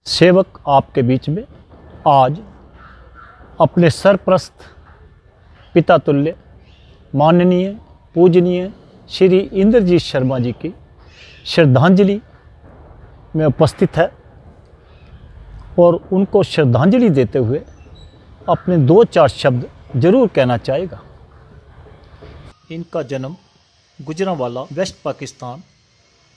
सेवक आपके बीच में आज अपने सरप्रस्त पिता तुल्य माननीय पूजनीय श्री इंद्रजीत शर्मा जी की श्रद्धांजलि में उपस्थित है और उनको श्रद्धांजलि देते हुए अपने 2-4 शब्द जरूर कहना चाहेगा। इनका जन्म गुजरांवाला वेस्ट पाकिस्तान,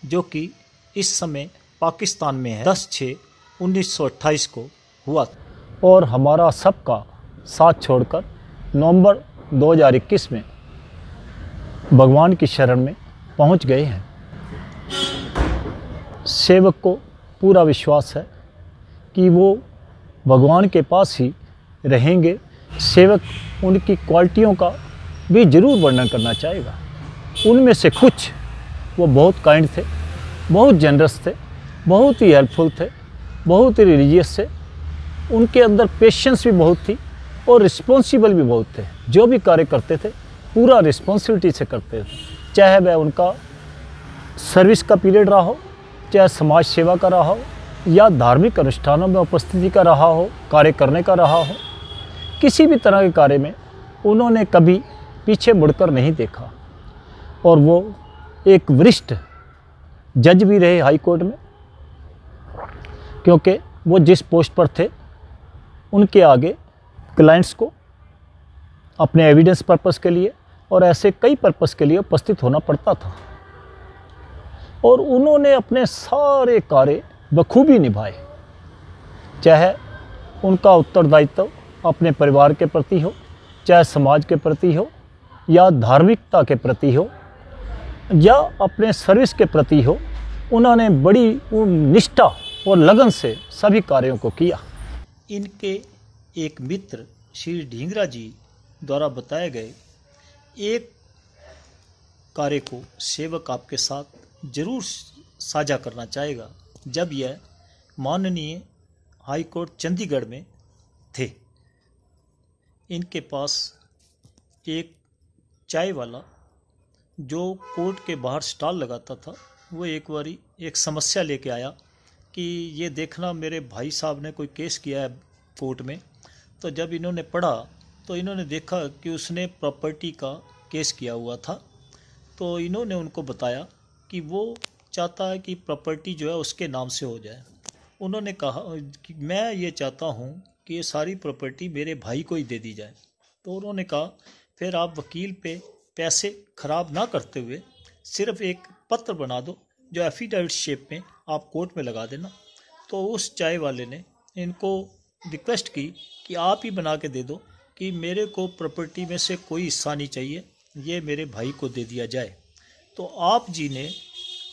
जो कि इस समय पाकिस्तान में है, 10/6/1928 को हुआ और हमारा सबका साथ छोड़कर नवंबर 2021 में भगवान की शरण में पहुंच गए हैं। सेवक को पूरा विश्वास है कि वो भगवान के पास ही रहेंगे। सेवक उनकी क्वालिटियों का भी जरूर वर्णन करना चाहेगा। उनमें से कुछ, वो बहुत काइंड थे, बहुत जनरस थे, बहुत ही हेल्पफुल थे, बहुत ही रिलीजियस थे। उनके अंदर पेशेंस भी बहुत थी और रिस्पॉन्सिबल भी बहुत थे। जो भी कार्य करते थे पूरा रिस्पॉन्सिबिलिटी से करते थे, चाहे वह उनका सर्विस का पीरियड रहा हो, चाहे समाज सेवा का रहा हो या धार्मिक अनुष्ठानों में उपस्थिति का रहा हो, कार्य करने का रहा हो। किसी भी तरह के कार्य में उन्होंने कभी पीछे मुड़कर नहीं देखा और वो एक वरिष्ठ जज भी रहे हाई कोर्ट में, क्योंकि वो जिस पोस्ट पर थे उनके आगे क्लाइंट्स को अपने एविडेंस पर्पस के लिए और ऐसे कई पर्पस के लिए उपस्थित होना पड़ता था और उन्होंने अपने सारे कार्य बखूबी निभाए, चाहे उनका उत्तरदायित्व अपने परिवार के प्रति हो, चाहे समाज के प्रति हो या धार्मिकता के प्रति हो या अपने सर्विस के प्रति हो। उन्होंने बड़ी निष्ठा और लगन से सभी कार्यों को किया। इनके एक मित्र श्री ढींगरा जी द्वारा बताए गए एक कार्य को सेवक आपके साथ जरूर साझा करना चाहेगा। जब यह माननीय हाई कोर्ट चंडीगढ़ में थे, इनके पास एक चाय वाला जो कोर्ट के बाहर स्टॉल लगाता था, वो एक बारी एक समस्या लेके आया कि ये देखना मेरे भाई साहब ने कोई केस किया है कोर्ट में। तो जब इन्होंने पढ़ा तो इन्होंने देखा कि उसने प्रॉपर्टी का केस किया हुआ था। तो इन्होंने उनको बताया कि वो चाहता है कि प्रॉपर्टी जो है उसके नाम से हो जाए। उन्होंने कहा कि मैं ये चाहता हूँ कि ये सारी प्रॉपर्टी मेरे भाई को ही दे दी जाए। तो उन्होंने कहा फिर आप वकील पे पैसे खराब ना करते हुए सिर्फ एक पत्र बना दो जो एफिडेविट शेप में आप कोर्ट में लगा देना। तो उस चाय वाले ने इनको रिक्वेस्ट की कि आप ही बना के दे दो कि मेरे को प्रॉपर्टी में से कोई हिस्सा नहीं चाहिए, ये मेरे भाई को दे दिया जाए। तो आप जी ने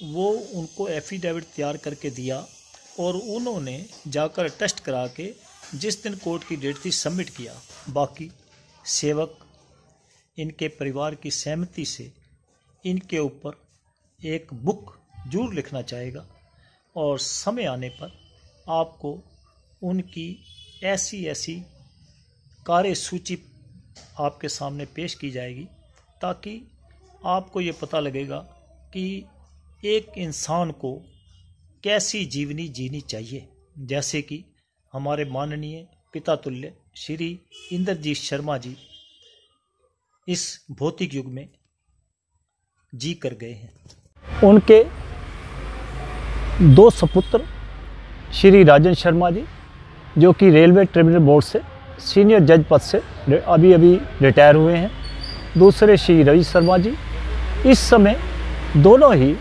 वो उनको एफिडेविट तैयार करके दिया और उन्होंने जाकर टेस्ट करा के जिस दिन कोर्ट की डेट थी सबमिट किया। बाकी सेवक इनके परिवार की सहमति से इनके ऊपर एक बुक जरूर लिखना चाहेगा और समय आने पर आपको उनकी ऐसी कार्य सूची आपके सामने पेश की जाएगी, ताकि आपको ये पता लगेगा कि एक इंसान को कैसी जीवनी जीनी चाहिए। जैसे कि हमारे माननीय पिता तुल्य श्री इंद्रजीत शर्मा जी इस भौतिक युग में जी कर गए हैं। उनके 2 सपुत्र श्री राजन शर्मा जी, जो कि रेलवे ट्रिब्यूनल बोर्ड से सीनियर जज पद से अभी रिटायर हुए हैं। दूसरे श्री रवि शर्मा जी इस समय दोनों ही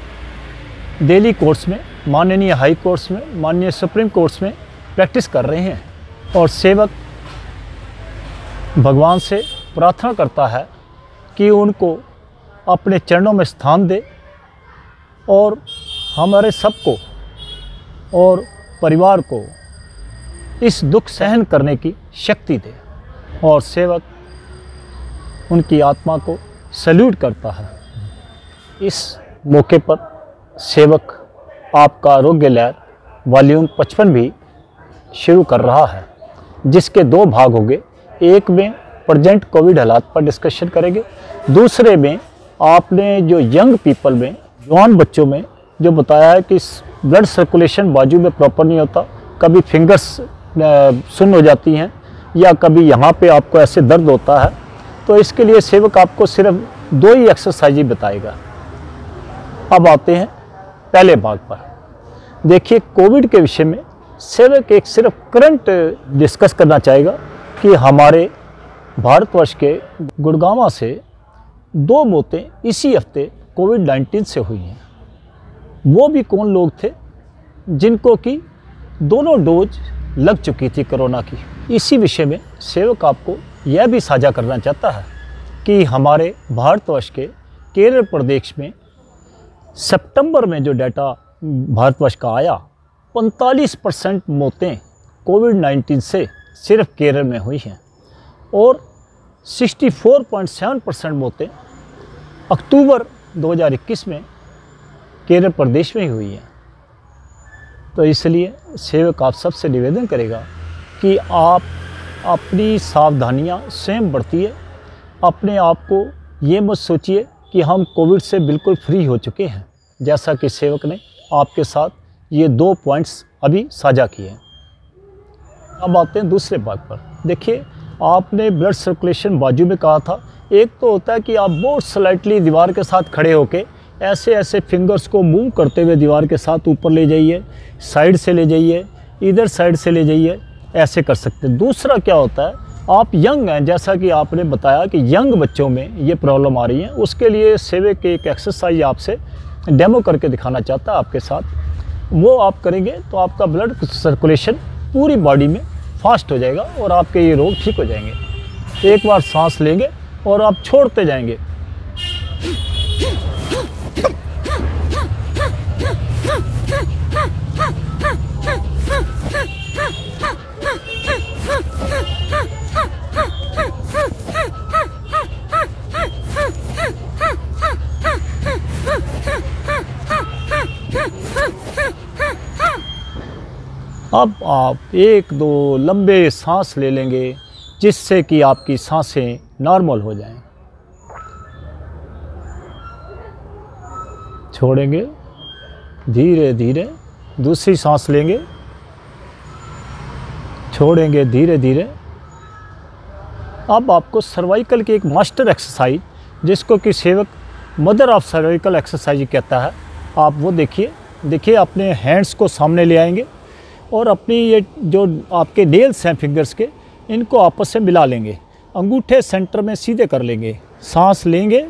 दिल्ली कोर्ट्स में, माननीय हाई कोर्ट्स में, माननीय सुप्रीम कोर्ट्स में प्रैक्टिस कर रहे हैं। और सेवक भगवान से प्रार्थना करता है कि उनको अपने चरणों में स्थान दे और हमारे सबको और परिवार को इस दुख सहन करने की शक्ति दे। और सेवक उनकी आत्मा को सैल्यूट करता है। इस मौके पर सेवक आपका आरोग्य लहर वॉल्यूम 55 भी शुरू कर रहा है, जिसके 2 भाग होंगे। एक में प्रेजेंट कोविड हालात पर डिस्कशन करेंगे, दूसरे में आपने जो यंग पीपल में, जवान बच्चों में जो बताया है कि ब्लड सर्कुलेशन बाजू में प्रॉपर नहीं होता, कभी फिंगर्स सुन्न हो जाती हैं या कभी यहाँ पे आपको ऐसे दर्द होता है, तो इसके लिए सेवक आपको सिर्फ 2 ही एक्सरसाइज ही बताएगा। अब आते हैं पहले भाग पर। देखिए, कोविड के विषय में सेवक एक सिर्फ करंट डिस्कस करना चाहेगा कि हमारे भारतवर्ष के गुड़गांव से 2 मौतें इसी हफ्ते कोविड-19 से हुई हैं। वो भी कौन लोग थे? जिनको कि दोनों डोज लग चुकी थी कोरोना की। इसी विषय में सेवक आपको यह भी साझा करना चाहता है कि हमारे भारतवर्ष के केरल प्रदेश में सितंबर में जो डाटा भारतवर्ष का आया, 45% मौतें कोविड-19 से सिर्फ केरल में हुई हैं और 64.7% मौतें अक्टूबर 2021 में केरल प्रदेश में ही हुई हैं। तो इसलिए सेवक आप सबसे निवेदन करेगा कि आप अपनी सावधानियां स्वयं बरतिए। अपने आप को ये मत सोचिए कि हम कोविड से बिल्कुल फ्री हो चुके हैं, जैसा कि सेवक ने आपके साथ ये 2 पॉइंट्स अभी साझा किए हैं। अब आते हैं दूसरे भाग पर। देखिए, आपने ब्लड सर्कुलेशन बाजू में कहा था। एक तो होता है कि आप बहुत स्लाइटली दीवार के साथ खड़े होके ऐसे ऐसे फिंगर्स को मूव करते हुए दीवार के साथ ऊपर ले जाइए, साइड से ले जाइए, इधर साइड से ले जाइए, ऐसे कर सकते हैं। दूसरा क्या होता है, आप यंग हैं, जैसा कि आपने बताया कि यंग बच्चों में ये प्रॉब्लम आ रही है, उसके लिए सेवक एक एक्सरसाइज आपसे डेमो करके दिखाना चाहता है आपके साथ। वो आप करेंगे तो आपका ब्लड सर्कुलेशन पूरी बॉडी में फास्ट हो जाएगा और आपके ये रोग ठीक हो जाएंगे। एक बार सांस लेंगे और आप छोड़ते जाएंगे। अब आप 1-2 लंबे सांस ले लेंगे, जिससे कि आपकी सांसें नॉर्मल हो जाएं। छोड़ेंगे, धीरे धीरे दूसरी सांस लेंगे, छोड़ेंगे धीरे धीरे। अब आपको सर्वाइकल की एक मास्टर एक्सरसाइज, जिसको कि सेवक मदर ऑफ सर्वाइकल एक्सरसाइज कहता है, आप वो देखिए। देखिए, अपने हैंड्स को सामने ले आएंगे और अपनी ये जो आपके नेल्स हैं फिंगर्स के, इनको आपस से मिला लेंगे, अंगूठे सेंटर में सीधे कर लेंगे, सांस लेंगे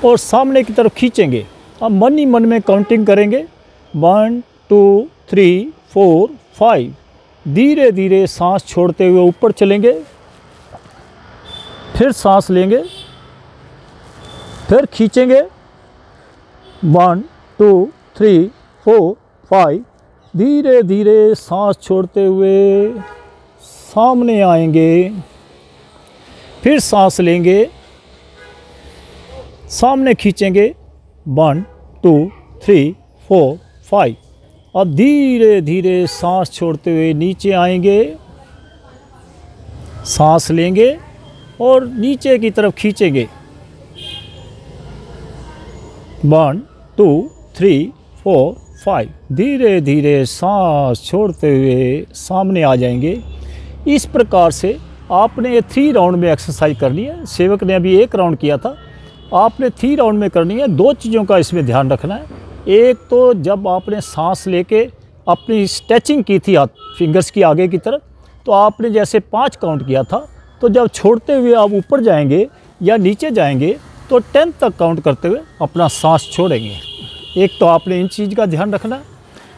और सामने की तरफ खींचेंगे। अब मन ही मन में काउंटिंग करेंगे, 1 2 3 4 5। धीरे धीरे सांस छोड़ते हुए ऊपर चलेंगे, फिर सांस लेंगे, फिर खींचेंगे, 1 2 3 4 5। धीरे धीरे सांस छोड़ते हुए सामने आएंगे, फिर सांस लेंगे, सामने खींचेंगे, 1 2 3 4 5। अब धीरे धीरे सांस छोड़ते हुए नीचे आएंगे, सांस लेंगे और नीचे की तरफ खींचेंगे, 1 2 3 4 5। धीरे धीरे सांस छोड़ते हुए सामने आ जाएंगे। इस प्रकार से आपने ये 3 राउंड में एक्सरसाइज करनी है। सेवक ने अभी 1 राउंड किया था, आपने 3 राउंड में करनी है। 2 चीज़ों का इसमें ध्यान रखना है। एक तो जब आपने सांस लेके अपनी स्ट्रेचिंग की थी हाथ फिंगर्स की आगे की तरफ, तो आपने जैसे 5 काउंट किया था, तो जब छोड़ते हुए आप ऊपर जाएंगे या नीचे जाएंगे तो 10 तक काउंट करते हुए अपना सांस छोड़ेंगे। एक तो आपने इन चीज़ का ध्यान रखना है।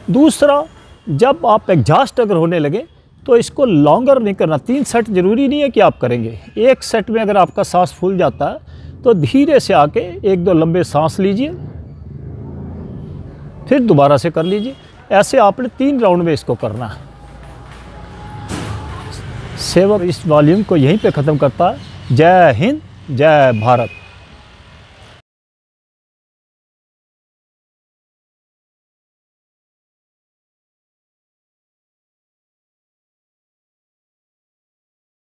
दूसरा, जब आप एग्जॉस्ट अगर होने लगे तो इसको लॉन्गर नहीं करना। 3 सेट ज़रूरी नहीं है कि आप करेंगे। 1 सेट में अगर आपका सांस फूल जाता है तो धीरे से आके 1-2 लंबे सांस लीजिए, फिर दोबारा से कर लीजिए। ऐसे आपने 3 राउंड में इसको करना है। सेवक इस वॉल्यूम को यहीं पे ख़त्म करता है। जय हिंद, जय भारत।